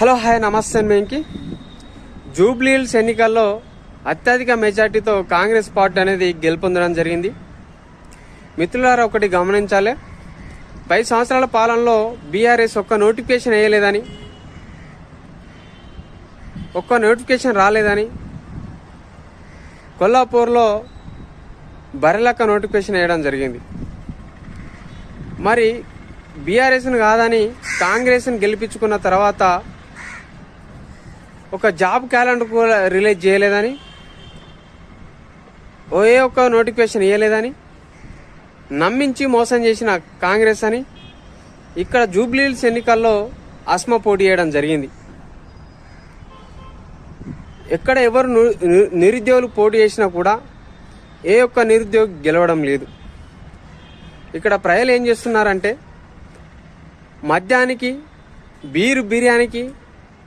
Hello hi నమస్తే మేంకి Jubilee hills ఎన్నికల్లో అత్యధిక మెజార్టీతో కాంగ్రెస్ పార్టీ అనేది గెలుపొందడం జరిగింది. మిత్రులారా, ఒకటి గమనించాలి, 10 సంవత్సరాల పాలనలో బీఆర్ఎస్ ఒక్క నోటిఫికేషన్ వేయలేదని, ఒక్క నోటిఫికేషన్ రాలేదని, కొల్లాపూర్లో బరెలక్క నోటిఫికేషన్ వేయడం జరిగింది. మరి బీఆర్ఎస్ను కాదని కాంగ్రెస్ని గెలిపించుకున్న తర్వాత ఒక జాబ్ క్యాలెండర్ కూడా రిలీజ్ చేయలేదని, ఏ ఒక్క నోటిఫికేషన్ ఇవ్వలేదని నమ్మించి మోసం చేసిన కాంగ్రెస్ అని ఇక్కడ జూబ్లీ హిల్స్ ఎన్నికల్లో అస్మ పోటీ చేయడం జరిగింది. ఎక్కడ ఎవరు నిరుద్యోగులు పోటీ చేసినా కూడా ఏ ఒక్క నిరుద్యోగి గెలవడం లేదు. ఇక్కడ ప్రజలు ఏం చేస్తున్నారంటే మద్యానికి, బిర్యానీకి,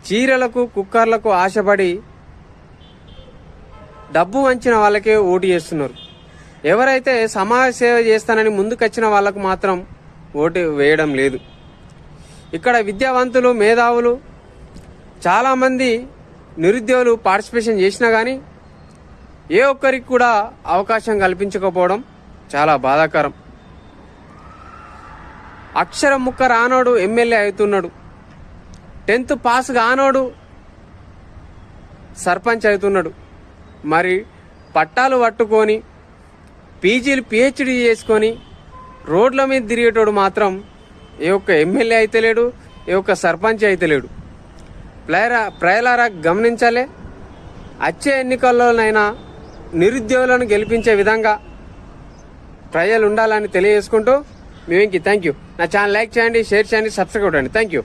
చీరలకు, కుక్కర్లకు ఆశపడి డబ్బు వంచిన వాళ్ళకే ఓటు చేస్తున్నారు. ఎవరైతే సమాజ సేవ చేస్తానని ముందుకొచ్చిన వాళ్ళకు మాత్రం ఓటు వేయడం లేదు. ఇక్కడ విద్యావంతులు, మేధావులు చాలామంది నిరుద్యోగులు పార్టిసిపేషన్ చేసినా కానీ ఏ ఒక్కరికి కూడా అవకాశం కల్పించకపోవడం చాలా బాధాకరం. అక్షరం ముక్క రానోడు ఎమ్మెల్యే అవుతున్నాడు, 10th పాస్ కానోడు సర్పంచ్ అవుతున్నాడు. మరి పట్టాలు పట్టుకొని పీజీలు పిహెచ్డీ చేసుకొని రోడ్ల మీద తిరిగేటోడు మాత్రం ఏ ఒక్క ఎమ్మెల్యే అయితే లేడు, ఏ ఒక్క సర్పంచ్ అయితే లేడు. ప్రజలారా గమనించాలే, వచ్చే ఎన్నికల్లోనైనా నిరుద్యోగులను గెలిపించే విధంగా ప్రజలు ఉండాలని తెలియజేసుకుంటూ థ్యాంక్ యూ. నా ఛానల్ లైక్ చేయండి, షేర్ చేయండి, సబ్స్క్రైబ్ చేయండి. Thank you.